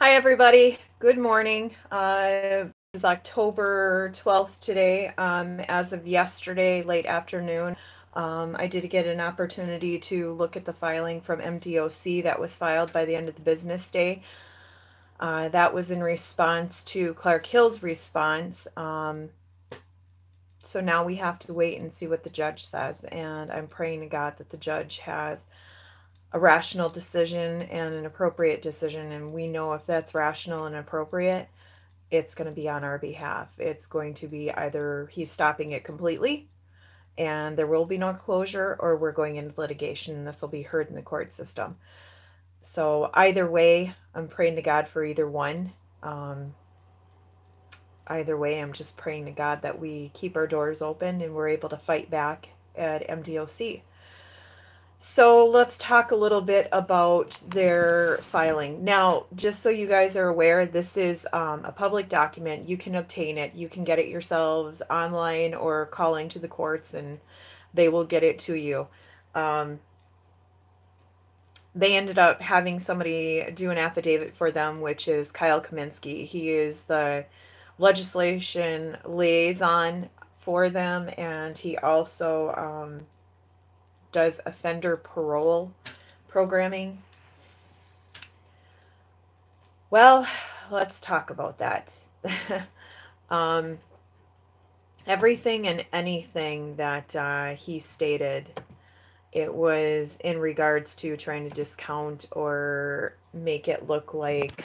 Hi, everybody. Good morning. It is October 12th today. As of yesterday, late afternoon, I did get an opportunity to look at the filing from MDOC that was filed by the end of the business day. That was in response to Clark Hill's response. So now we have to wait and see what the judge says. And I'm praying to God that the judge has a rational decision and an appropriate decision. And we know if that's rational and appropriate, it's going to be on our behalf. It's going to be either he's stopping it completely and there will be no closure, or we're going into litigation and this will be heard in the court system. So either way, I'm praying to God for either one. Either way, I'm just praying to God that we keep our doors open and we're able to fight back at MDOC. So let's talk a little bit about their filing. Now, just so you guys are aware, this is a public document. You can obtain it. You can get it yourselves online or calling to the courts and they will get it to you. They ended up having somebody do an affidavit for them, which is Kyle Kaminsky. He is the legislation liaison for them, and he also does offender parole programming. Well, let's talk about that. Everything and anything that he stated, it was in regards to trying to discount or make it look like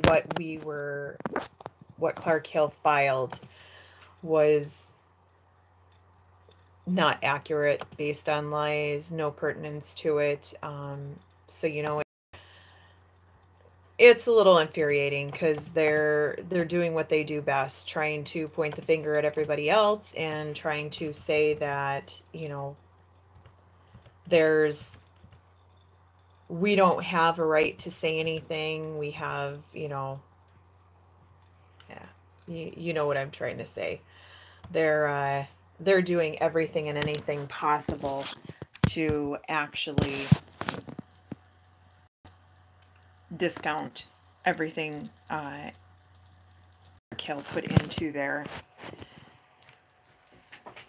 what Clark Hill filed was not accurate, based on lies, no pertinence to it. So it's a little infuriating because they're doing what they do best, trying to point the finger at everybody else and trying to say that we don't have a right to say anything. We have you know what I'm trying to say. They're doing everything and anything possible to actually discount everything Kill put into their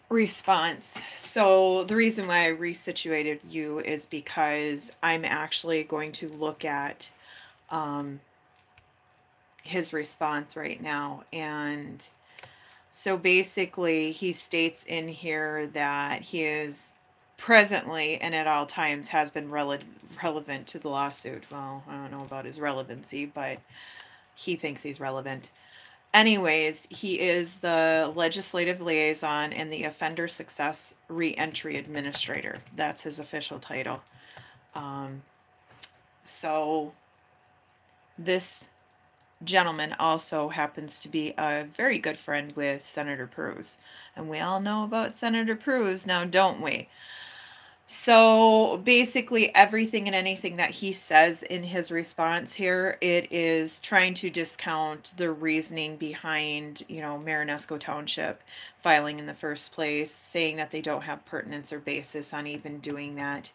response. So the reason why I resituated you is because I'm actually going to look at his response right now. And so basically he states in here that he is presently and at all times has been relevant to the lawsuit. Well, I don't know about his relevancy, but he thinks he's relevant. Anyways, he is the legislative liaison and the offender success reentry administrator. That's his official title. So this gentleman also happens to be a very good friend with Senator Cruz. And we all know about Senator Cruz now, don't we? So basically everything and anything that he says in his response here, it is trying to discount the reasoning behind, Marinesco Township filing in the first place, saying that they don't have pertinence or basis on even doing that.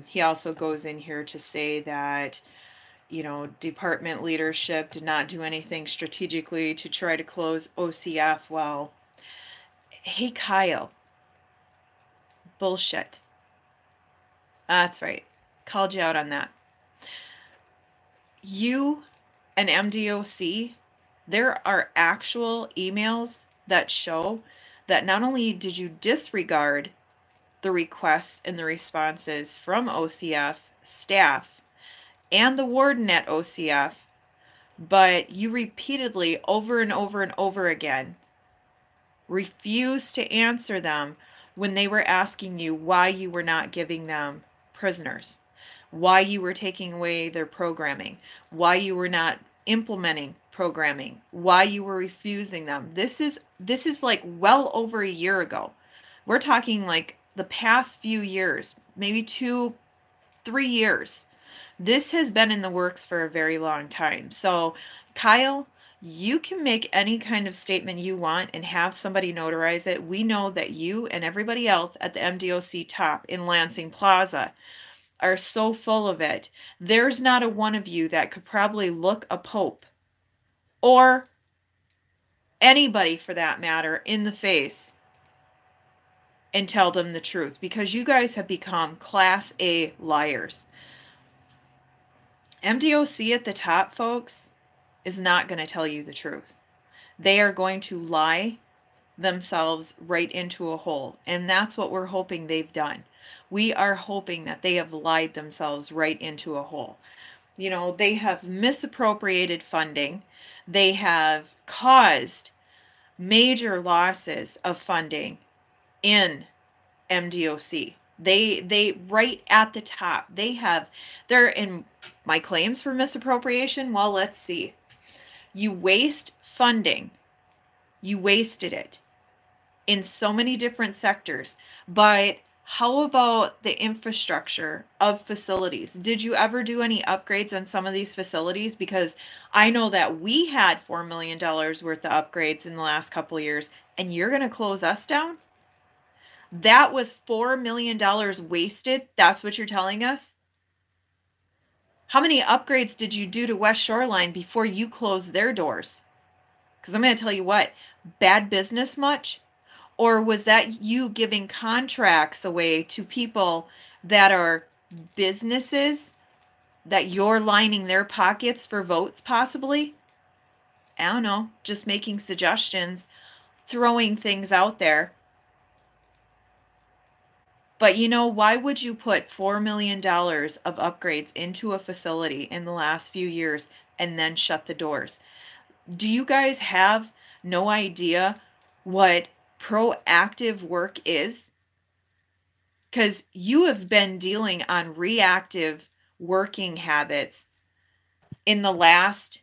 He also goes in here to say that, department leadership did not do anything strategically to try to close OCF. Well, hey, Kyle. Bullshit. That's right. Called you out on that. You and MDOC, there are actual emails that show that not only did you disregard the requests and the responses from OCF staff and the warden at OCF, but you repeatedly, over and over and over again, refused to answer them when they were asking you why you were not giving them prisoners, why you were taking away their programming, why you were not implementing programming, why you were refusing them. This is like well over a year ago. We're talking like the past few years, maybe 2-3 years. This has been in the works for a very long time. So, Kyle, you can make any kind of statement you want and have somebody notarize it. We know that you and everybody else at the MDOC top in Lansing Plaza are so full of it. There's not a one of you that could probably look a pope or anybody for that matter in the face and tell them the truth, because you guys have become class A liars. MDOC at the top, folks, is not going to tell you the truth. They are going to lie themselves right into a hole. And that's what we're hoping they've done. We are hoping that they have lied themselves right into a hole. You know, they have misappropriated funding. They have caused major losses of funding in MDOC. They right at the top. They're in my claims for misappropriation. Well, let's see. You waste funding. You wasted it in so many different sectors. But how about the infrastructure of facilities? Did you ever do any upgrades on some of these facilities? Because I know that we had $4 million worth of upgrades in the last couple of years, and you're going to close us down? That was $4 million wasted. That's what you're telling us? How many upgrades did you do to West Shoreline before you closed their doors? Because I'm going to tell you what, bad business much? Or was that you giving contracts away to people that are businesses that you're lining their pockets for votes possibly? I don't know, just making suggestions, throwing things out there. But you know, why would you put $4 million of upgrades into a facility in the last few years and then shut the doors? Do you guys have no idea what proactive work is? Because you have been dealing on reactive working habits in the last,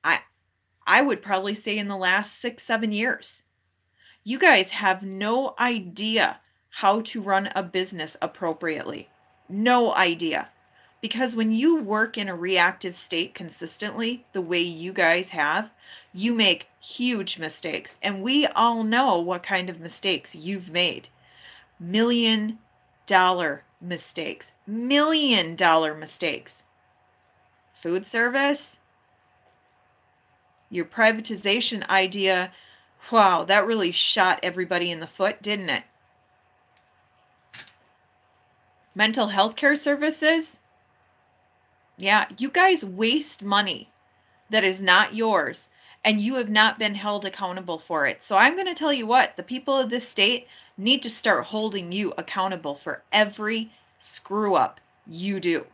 I would probably say in the last 6-7 years. You guys have no idea how to run a business appropriately. No idea. Because when you work in a reactive state consistently, the way you guys have, you make huge mistakes. And we all know what kind of mistakes you've made. $1 million mistakes. $1 million mistakes. Food service. Your privatization idea. Wow, that really shot everybody in the foot, didn't it? Mental health care services. Yeah, you guys waste money that is not yours, and you have not been held accountable for it. So I'm going to tell you what, the people of this state need to start holding you accountable for every screw up you do.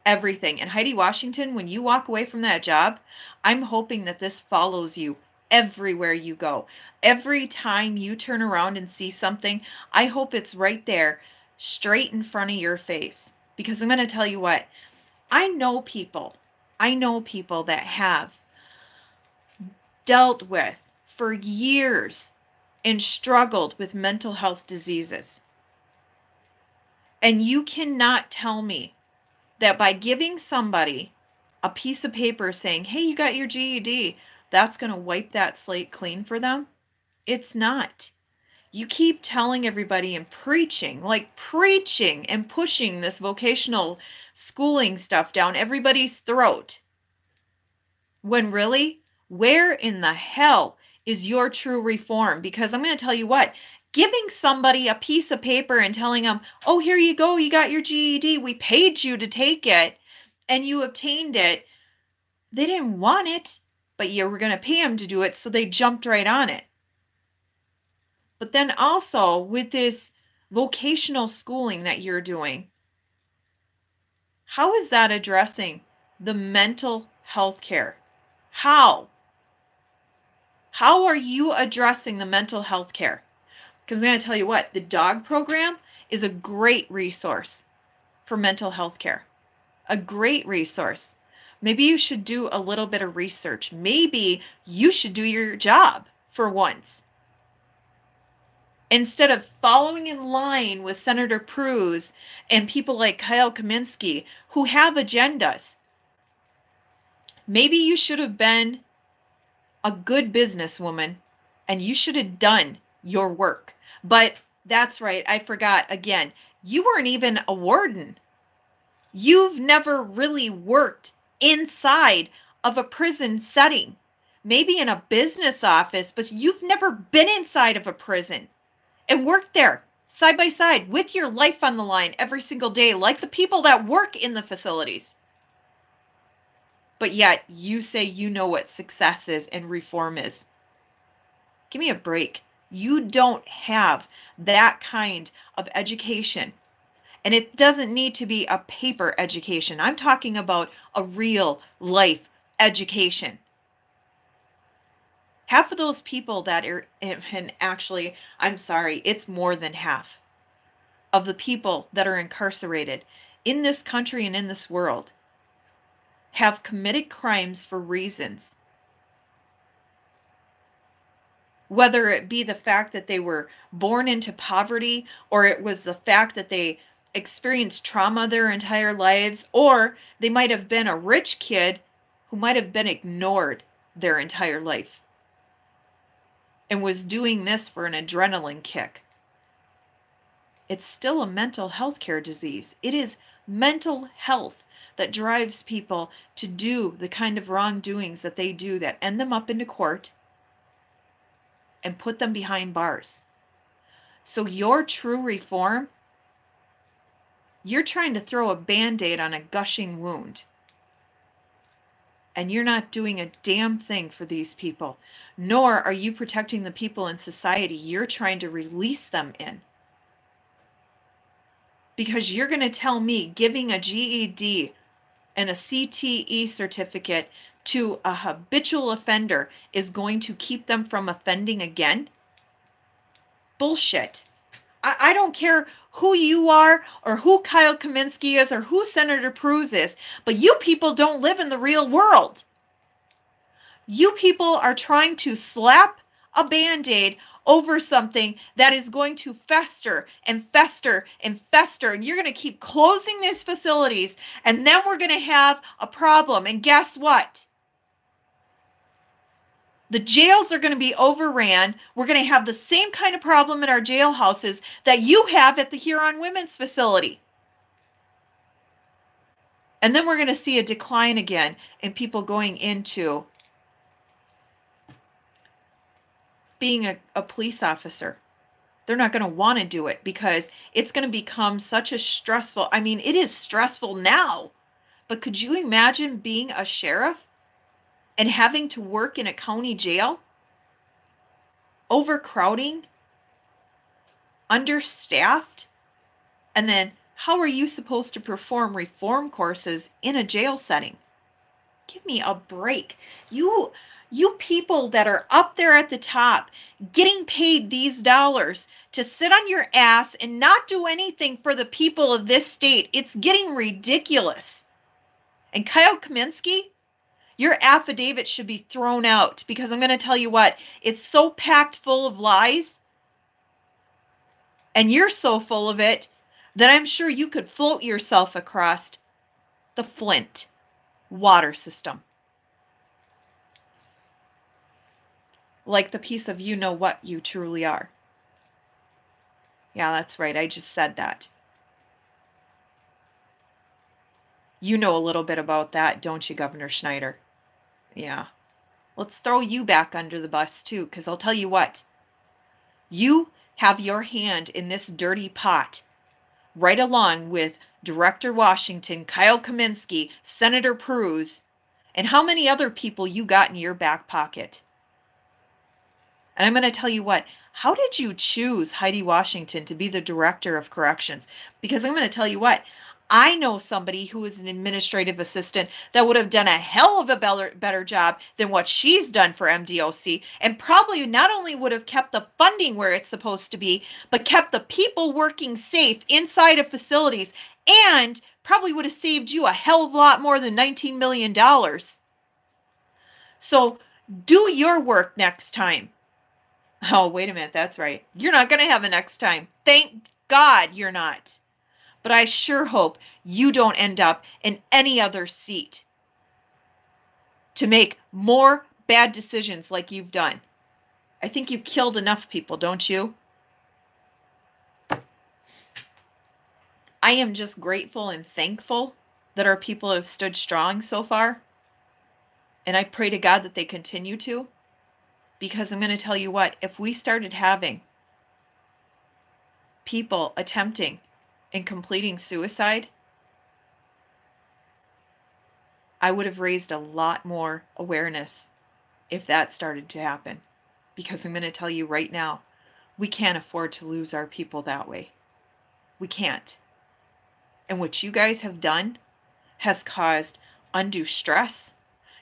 Everything. And Heidi Washington, when you walk away from that job, I'm hoping that this follows you everywhere you go. Every time you turn around and see something, I hope it's right there, straight in front of your face. Because I'm going to tell you what, I know people that have dealt with for years and struggled with mental health diseases. And you cannot tell me that by giving somebody a piece of paper saying, hey, you got your GED, that's going to wipe that slate clean for them. It's not. You keep telling everybody and preaching and pushing this vocational schooling stuff down everybody's throat. When really, where in the hell is your true reform? Because I'm going to tell you what, giving somebody a piece of paper and telling them, oh, here you go, you got your GED, we paid you to take it, and you obtained it. They didn't want it, but you were going to pay them to do it, so they jumped right on it. But then also with this vocational schooling that you're doing, how is that addressing the mental health care? How? How are you addressing the mental health care? Because I'm going to tell you what, the dog program is a great resource for mental health care. A great resource. Maybe you should do a little bit of research. Maybe you should do your job for once. Instead of following in line with Senator Cruz and people like Kyle Kaminski who have agendas. Maybe you should have been a good businesswoman and you should have done your work. But that's right, I forgot again. You weren't even a warden. You've never really worked inside of a prison setting, maybe in a business office, but you've never been inside of a prison and worked there side by side with your life on the line every single day, like the people that work in the facilities. But yet you say you know what success is and reform is. Give me a break. You don't have that kind of education. And it doesn't need to be a paper education. I'm talking about a real life education. Half of those people that are, and actually, I'm sorry, it's more than half of the people that are incarcerated in this country and in this world have committed crimes for reasons. Whether it be the fact that they were born into poverty, or it was the fact that they experienced trauma their entire lives, or they might have been a rich kid who might have been ignored their entire life and was doing this for an adrenaline kick. It's still a mental health care disease. It is mental health that drives people to do the kind of wrongdoings that they do that end them up into court and put them behind bars. So your true reform, you're trying to throw a Band-Aid on a gushing wound. And you're not doing a damn thing for these people. Nor are you protecting the people in society you're trying to release them in. Because you're going to tell me giving a GED and a CTE certificate to a habitual offender is going to keep them from offending again? Bullshit. I don't care who you are or who Kyle Kaminski is or who Senator Cruz is, but you people don't live in the real world. You people are trying to slap a Band-Aid over something that is going to fester and fester and fester, and you're going to keep closing these facilities, and then we're going to have a problem. And guess what? The jails are going to be overran. We're going to have the same kind of problem in our jailhouses that you have at the Huron Women's Facility. And then we're going to see a decline again in people going into being a police officer. They're not going to want to do it because it's going to become such a stressful, I mean, it is stressful now, but could you imagine being a sheriff and having to work in a county jail? Overcrowding? Understaffed? And then how are you supposed to perform reform courses in a jail setting? Give me a break. You people that are up there at the top getting paid these dollars to sit on your ass and not do anything for the people of this state, it's getting ridiculous. And Kyle Kaminski, your affidavit should be thrown out, because I'm going to tell you what, it's so packed full of lies, and you're so full of it that I'm sure you could float yourself across the Flint water system. Like the piece of you-know-what you truly are. Yeah, that's right. I just said that. You know a little bit about that, don't you, Governor Schneider? Yeah. Let's throw you back under the bus, too, because I'll tell you what. You have your hand in this dirty pot, right along with Director Washington, Kyle Kaminski, Senator Cruz, and how many other people you got in your back pocket. And I'm going to tell you what, how did you choose Heidi Washington to be the Director of Corrections? Because I'm going to tell you what, I know somebody who is an administrative assistant that would have done a hell of a better job than what she's done for MDOC, and probably not only would have kept the funding where it's supposed to be, but kept the people working safe inside of facilities, and probably would have saved you a hell of a lot more than $19 million. So do your work next time. Oh, wait a minute. That's right. You're not going to have a next time. Thank God you're not. But I sure hope you don't end up in any other seat to make more bad decisions like you've done. I think you've killed enough people, don't you? I am just grateful and thankful that our people have stood strong so far. And I pray to God that they continue to. Because I'm going to tell you what, if we started having people attempting and completing suicide, I would have raised a lot more awareness if that started to happen. Because I'm going to tell you right now, we can't afford to lose our people that way. We can't. And what you guys have done has caused undue stress.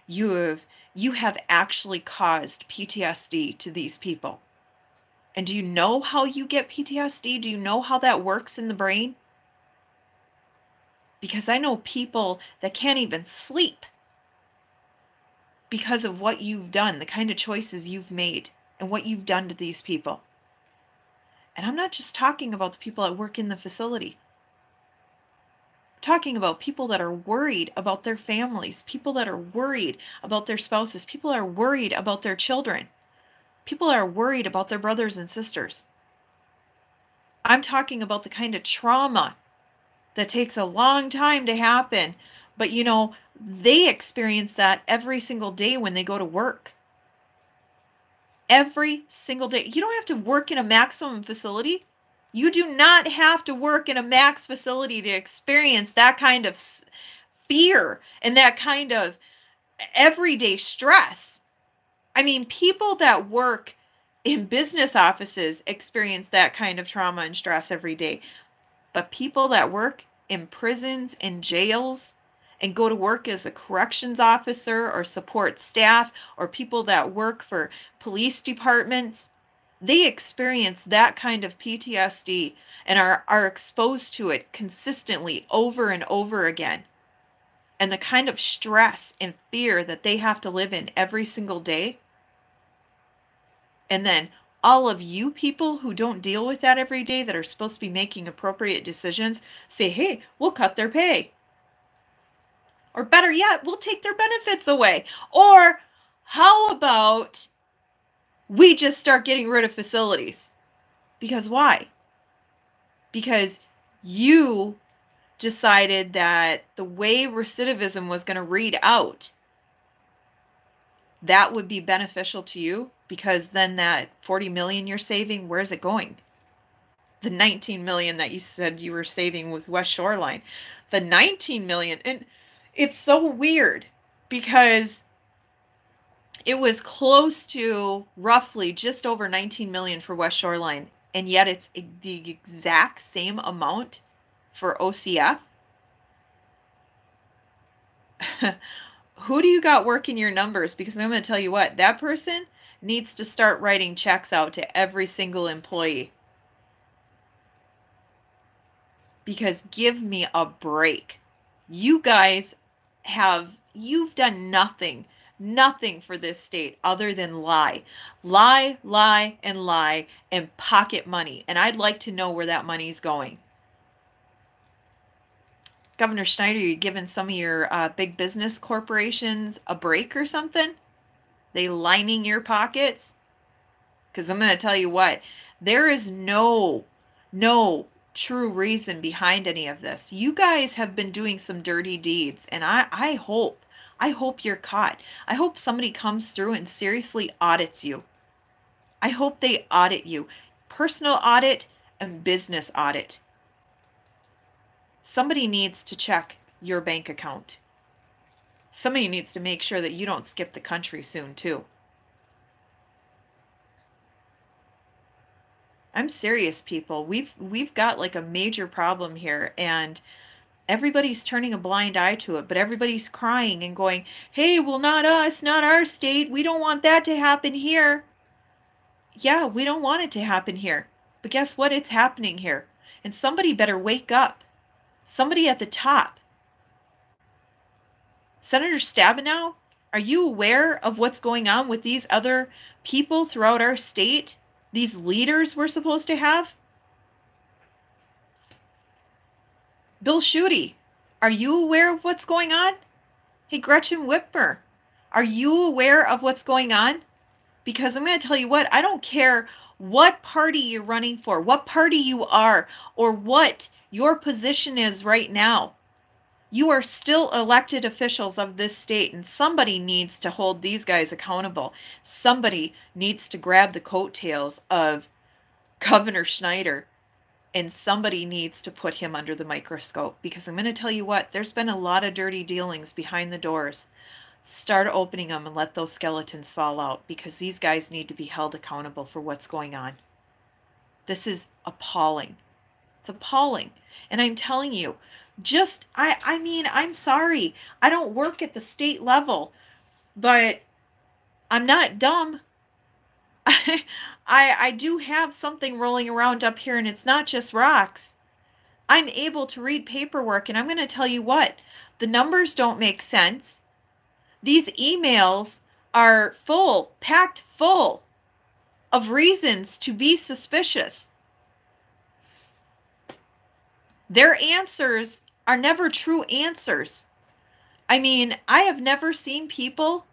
You have actually caused PTSD to these people. And do you know how you get PTSD? Do you know how that works in the brain? Because I know people that can't even sleep because of what you've done, the kind of choices you've made, and what you've done to these people. And I'm not just talking about the people that work in the facility. I'm talking about people that are worried about their families, people that are worried about their spouses, people that are worried about their children, people that are worried about their brothers and sisters. I'm talking about the kind of trauma that takes a long time to happen, but they experience that every single day when they go to work. Every single day. You don't have to work in a maximum facility. You do not have to work in a max facility to experience that kind of fear and that kind of everyday stress. I mean, people that work in business offices experience that kind of trauma and stress every day. But people that work in prisons and jails and go to work as a corrections officer or support staff or people that work for police departments, they experience that kind of PTSD and are exposed to it consistently over and over again. And the kind of stress and fear that they have to live in every single day. And then all of you people who don't deal with that every day that are supposed to be making appropriate decisions say, hey, we'll cut their pay. Or better yet, we'll take their benefits away. Or how about we just start getting rid of facilities? Because why? Because you decided that the way recidivism was going to read out, that would be beneficial to you, because then that 40 million you're saving, where's it going? The 19 million that you said you were saving with West Shoreline, the 19 million. And it's so weird because it was close to roughly just over 19 million for West Shoreline. And yet it's the exact same amount for OCF. Who do you got working your numbers? Because I'm going to tell you what, that person needs to start writing checks out to every single employee. Because give me a break. You guys you've done nothing for this state other than lie, and pocket money. And I'd like to know where that money's going. Governor Schneider, you giving some of your big business corporations a break or something? They lining your pockets? Because I'm going to tell you what, there is no true reason behind any of this. You guys have been doing some dirty deeds, and I hope you're caught. I hope somebody comes through and seriously audits you. I hope they audit you. Personal audit and business audit. Somebody needs to check your bank account. Somebody needs to make sure that you don't skip the country soon, too. I'm serious, people. We've got like a major problem here, and everybody's turning a blind eye to it, but everybody's crying and going, hey, well, not us, not our state. We don't want that to happen here. Yeah, we don't want it to happen here. But guess what? It's happening here. And somebody better wake up. Somebody at the top. Senator Stabenow, are you aware of what's going on with these other people throughout our state? These leaders we're supposed to have? Bill Schuette, are you aware of what's going on? Hey, Gretchen Whitmer, are you aware of what's going on? Because I'm going to tell you what, I don't care what party you're running for, what party you are, or what your position is right now. You are still elected officials of this state, and somebody needs to hold these guys accountable. Somebody needs to grab the coattails of Governor Schneider, and somebody needs to put him under the microscope, because I'm going to tell you what, there's been a lot of dirty dealings behind the doors. Start opening them and let those skeletons fall out, because these guys need to be held accountable for what's going on. This is appalling. It's appalling. And I'm telling you, I mean, I'm sorry. I don't work at the state level, but I'm not dumb. I do have something rolling around up here, and it's not just rocks. I'm able to read paperwork, and I'm going to tell you what, the numbers don't make sense. These emails are full, packed full of reasons to be suspicious. Their answers are never true answers. I mean, I have never seen people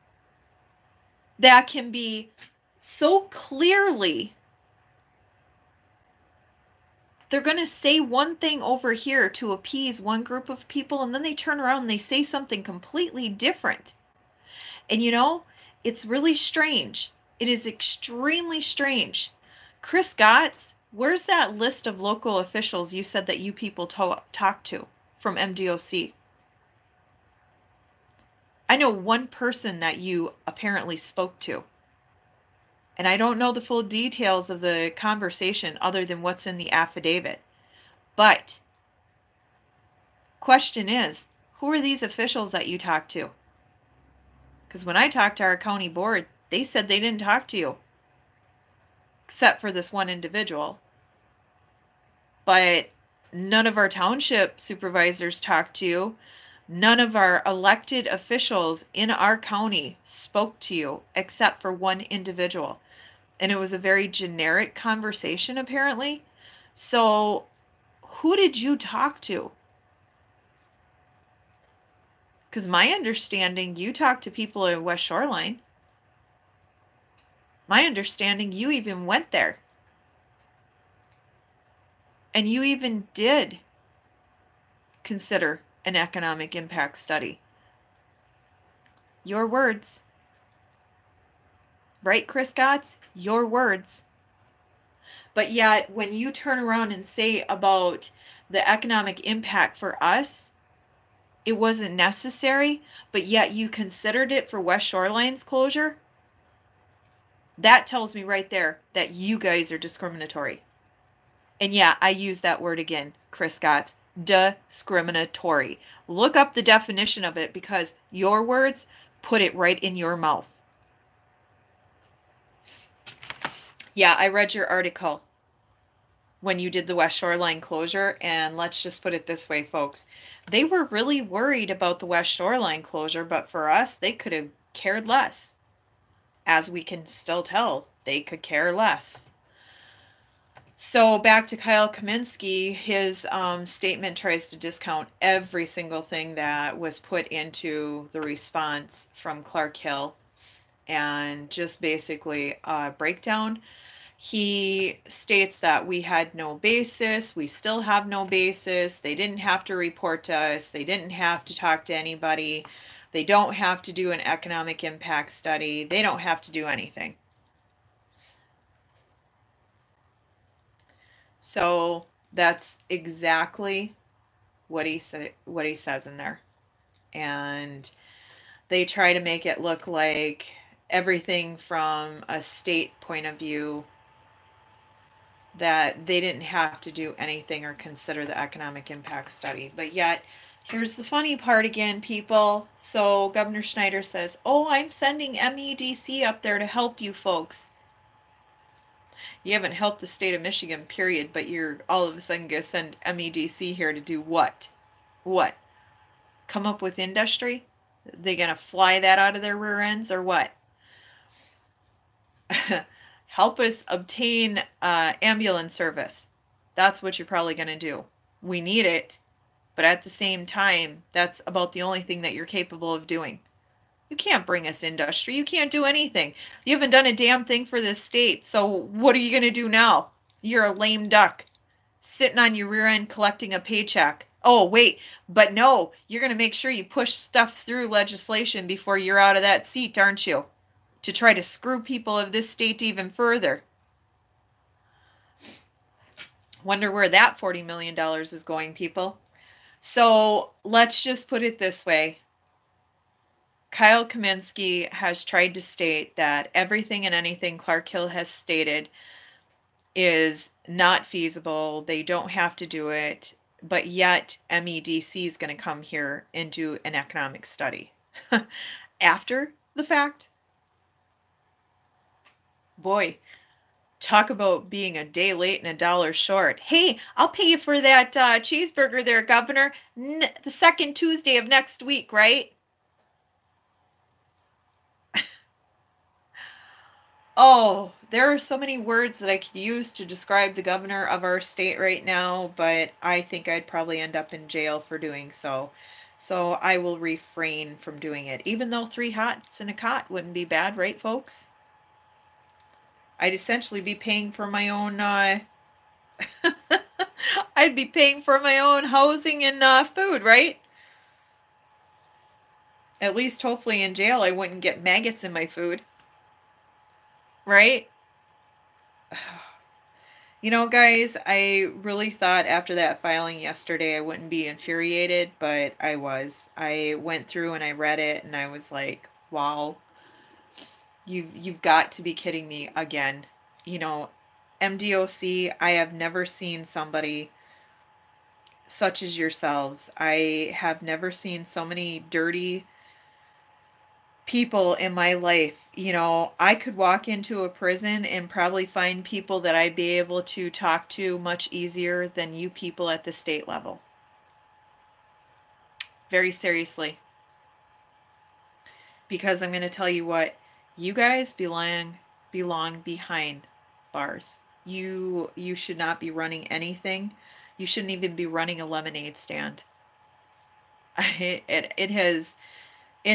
that can be so clearly, they're going to say one thing over here to appease one group of people, and then they turn around and they say something completely different. And you know, it's really strange. It is extremely strange. Chris Gotts, where's that list of local officials you said that you people talk to from MDOC? I know one person that you apparently spoke to. And I don't know the full details of the conversation other than what's in the affidavit. But question is, who are these officials that you talk to? Because when I talked to our county board, they said they didn't talk to you, except for this one individual. But none of our township supervisors talked to you. None of our elected officials in our county spoke to you, except for one individual. And it was a very generic conversation, apparently. So, who did you talk to? Because my understanding, you talked to people in West Shoreline. My understanding, you even went there. And you even did consider an economic impact study. Your words. Right, Chris Gotts? Your words. But yet, when you turn around and say about the economic impact for us, it wasn't necessary, but yet you considered it for West Shoreline's closure, that tells me right there that you guys are discriminatory. And yeah, I use that word again, Chris Gotts. Discriminatory. Look up the definition of it, because your words put it right in your mouth. Yeah, I read your article when you did the West Shoreline closure, and let's just put it this way, folks. They were really worried about the West Shoreline closure, but for us, they could have cared less. As we can still tell, they could care less. So back to Kyle Kaminsky, his statement tries to discount every single thing that was put into the response from Clark Hill, and just basically a breakdown. He states that we had no basis, we still have no basis, they didn't have to report to us, they didn't have to talk to anybody, they don't have to do an economic impact study, they don't have to do anything. So that's exactly what he says in there. And they try to make it look like everything from a state point of view, that they didn't have to do anything or consider the economic impact study. But yet, here's the funny part again, people. So Governor Schneider says, oh, I'm sending MEDC up there to help you folks. You haven't helped the state of Michigan, period, but you're all of a sudden going to send MEDC here to do what? What? Come up with industry? They going to fly that out of their rear ends or what? Help us obtain ambulance service. That's what you're probably going to do. We need it, but at the same time, that's about the only thing that you're capable of doing. You can't bring us industry. You can't do anything. You haven't done a damn thing for this state. So what are you going to do now? You're a lame duck sitting on your rear end collecting a paycheck. Oh, wait, but no, you're going to make sure you push stuff through legislation before you're out of that seat, aren't you? To try to screw people of this state even further. Wonder where that $40 million is going, people. So let's just put it this way. Kyle Kaminsky has tried to state that everything and anything Clark Hill has stated is not feasible. They don't have to do it, but yet MEDC is going to come here and do an economic study. After the fact? Boy, talk about being a day late and a dollar short. Hey, I'll pay you for that cheeseburger there, Governor. The second Tuesday of next week, right? Oh, there are so many words that I could use to describe the governor of our state right now, but I think I'd probably end up in jail for doing so. So I will refrain from doing it, even though 3 hots and a cot wouldn't be bad, right, folks? I'd essentially be paying for my own, I'd be paying for my own housing and food, right? At least hopefully in jail I wouldn't get maggots in my food. Right? You know, guys, I really thought after that filing yesterday I wouldn't be infuriated, but I was. I went through and I read it and I was like, wow, you've got to be kidding me again. You know, MDOC, I have never seen somebody such as yourselves. I have never seen so many dirty people in my life. You know, I could walk into a prison and probably find people that I'd be able to talk to much easier than you people at the state level. Very seriously. Because I'm going to tell you what, you guys belong behind bars. You should not be running anything. You shouldn't even be running a lemonade stand. It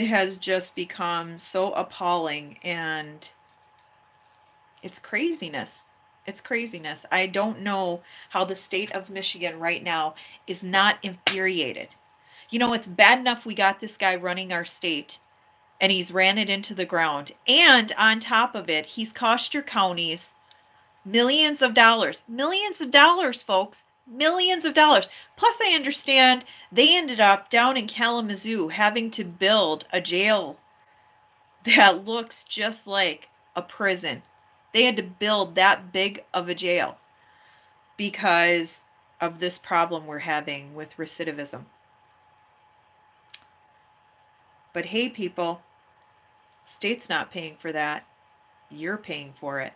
has just become so appalling, and it's craziness. It's craziness. I don't know how the state of Michigan right now is not infuriated. You know, it's bad enough we got this guy running our state and he's ran it into the ground. And on top of it, he's cost your counties millions of dollars. Millions of dollars, folks. Millions of dollars. Plus, I understand they ended up down in Kalamazoo having to build a jail that looks just like a prison. They had to build that big of a jail because of this problem we're having with recidivism. But hey, people, state's not paying for that. You're paying for it.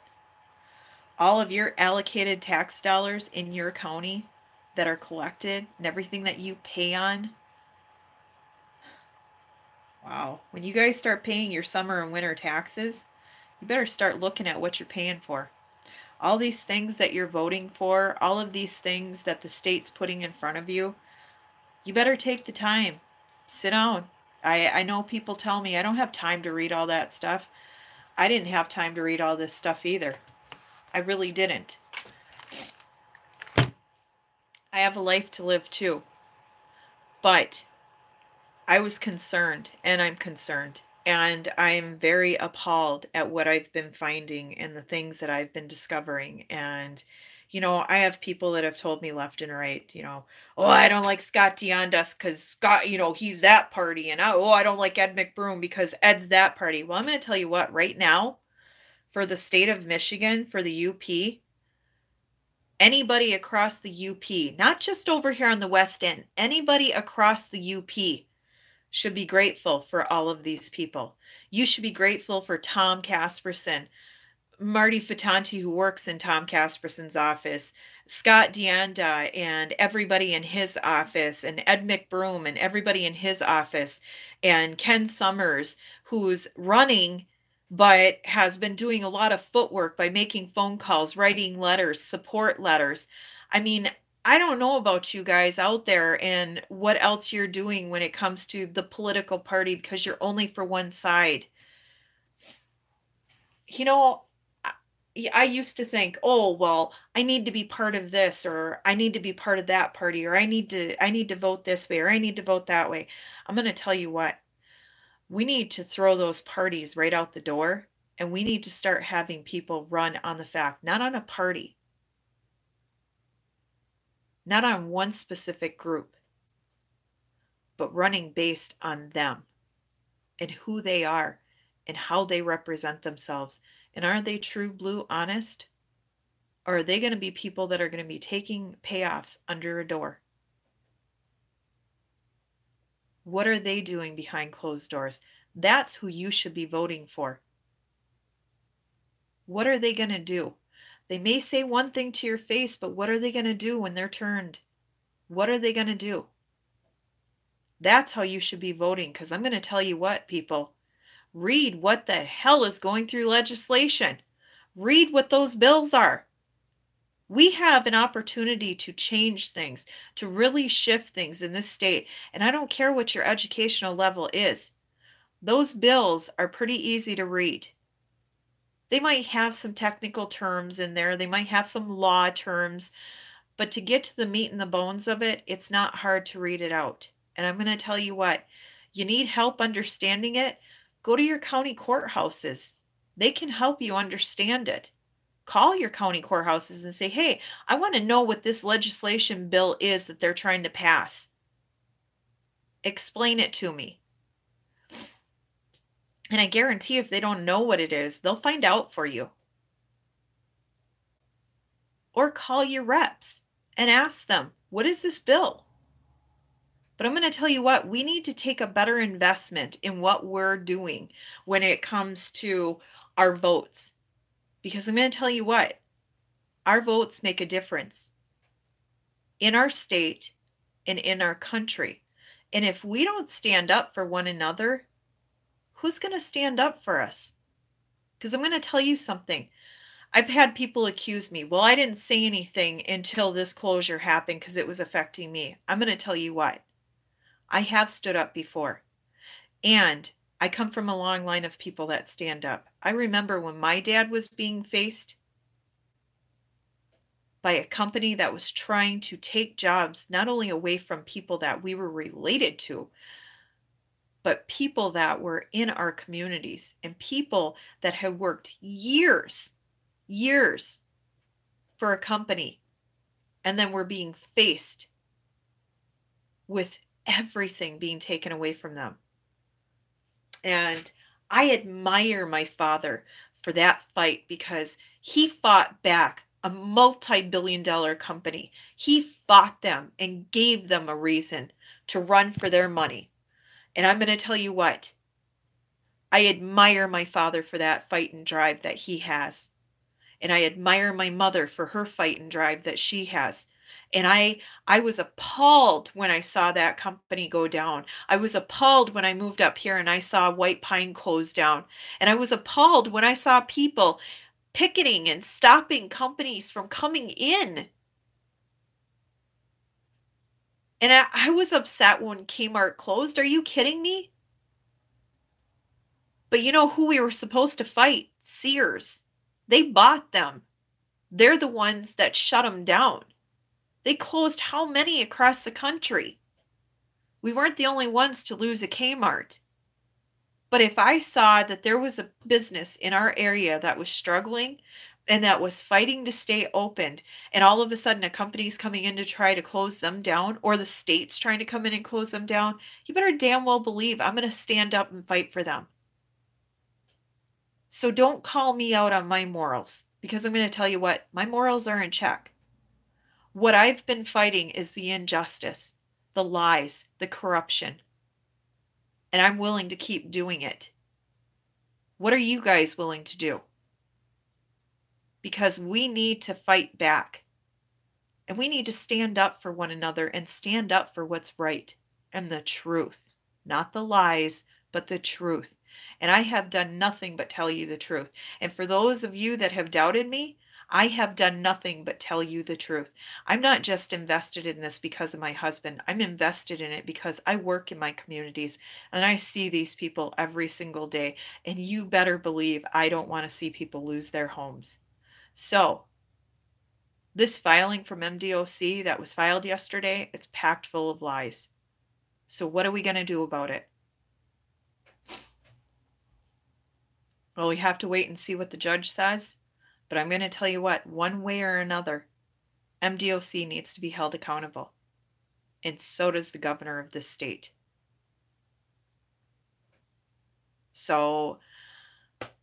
All of your allocated tax dollars in your county that are collected and everything that you pay on. Wow. When you guys start paying your summer and winter taxes, you better start looking at what you're paying for. All these things that you're voting for, all of these things that the state's putting in front of you, you better take the time. Sit down. I know people tell me I don't have time to read all that stuff. I didn't have time to read all this stuff either. I really didn't. I have a life to live too. But I was concerned, and I'm concerned. And I'm very appalled at what I've been finding and the things that I've been discovering. And, you know, I have people that have told me left and right, you know, oh, I don't like Scott Diondas because Scott, you know, he's that party. And I don't like Ed McBroom because Ed's that party. Well, I'm going to tell you what, right now, for the state of Michigan, for the UP, anybody across the UP, not just over here on the West End, anybody across the UP should be grateful for all of these people. You should be grateful for Tom Casperson, Marty Fatanti, who works in Tom Casperson's office, Scott Deanda and everybody in his office, and Ed McBroom and everybody in his office, and Ken Summers, who's running but has been doing a lot of footwork by making phone calls, writing letters, support letters. I mean, I don't know about you guys out there and what else you're doing when it comes to the political party because you're only for one side. You know, I used to think, "Oh, well, I need to be part of this, or I need to be part of that party, or I need to vote this way, or I need to vote that way." I'm gonna tell you what, we need to throw those parties right out the door, and we need to start having people run on the fact, not on a party, not on one specific group, but running based on them and who they are and how they represent themselves. And are they true blue honest? Or are they going to be people that are going to be taking payoffs under a door? What are they doing behind closed doors? That's who you should be voting for. What are they going to do? They may say one thing to your face, but what are they going to do when they're turned? What are they going to do? That's how you should be voting. Because I'm going to tell you what, people, read what the hell is going through legislation. Read what those bills are. We have an opportunity to change things, to really shift things in this state. And I don't care what your educational level is. Those bills are pretty easy to read. They might have some technical terms in there. They might have some law terms, but to get to the meat and the bones of it, it's not hard to read it out. And I'm going to tell you what, you need help understanding it, go to your county courthouses. They can help you understand it. Call your county courthouses and say, hey, I want to know what this legislation bill is that they're trying to pass. Explain it to me. And I guarantee if they don't know what it is, they'll find out for you. Or call your reps and ask them, what is this bill? But I'm going to tell you what, we need to take a better investment in what we're doing when it comes to our votes. Because I'm going to tell you what, our votes make a difference in our state and in our country. And if we don't stand up for one another, who's going to stand up for us? Because I'm going to tell you something. I've had people accuse me, well, I didn't say anything until this closure happened because it was affecting me. I'm going to tell you what. I have stood up before. And I come from a long line of people that stand up. I remember when my dad was being faced by a company that was trying to take jobs not only away from people that we were related to, but people that were in our communities and people that had worked years for a company and then were being faced with everything being taken away from them. And I admire my father for that fight because he fought back a multi-billion-dollar company. He fought them and gave them a reason to run for their money. And I'm going to tell you what, I admire my father for that fight and drive that he has. And I admire my mother for her fight and drive that she has. And I was appalled when I saw that company go down. I was appalled when I moved up here and I saw White Pine close down. And I was appalled when I saw people picketing and stopping companies from coming in. And I was upset when Kmart closed. Are you kidding me? But you know who we were supposed to fight? Sears. They bought them. They're the ones that shut them down. They closed how many across the country? We weren't the only ones to lose a Kmart. But if I saw that there was a business in our area that was struggling and that was fighting to stay open, and all of a sudden a company's coming in to try to close them down, or the state's trying to come in and close them down, you better damn well believe I'm going to stand up and fight for them. So don't call me out on my morals, because I'm going to tell you what, my morals are in check. What I've been fighting is the injustice, the lies, the corruption. And I'm willing to keep doing it. What are you guys willing to do? Because we need to fight back. And we need to stand up for one another and stand up for what's right and the truth. Not the lies, but the truth. And I have done nothing but tell you the truth. And for those of you that have doubted me, I have done nothing but tell you the truth. I'm not just invested in this because of my husband. I'm invested in it because I work in my communities and I see these people every single day. And you better believe I don't want to see people lose their homes. So, this filing from MDOC that was filed yesterday, it's packed full of lies. So, what are we going to do about it? Well, we have to wait and see what the judge says. But I'm going to tell you what, one way or another, MDOC needs to be held accountable. And so does the governor of this state. So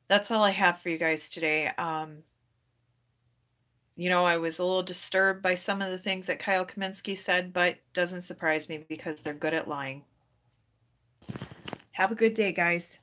that's all I have for you guys today. I was a little disturbed by some of the things that Kyle Kaminsky said, but doesn't surprise me because they're good at lying. Have a good day, guys.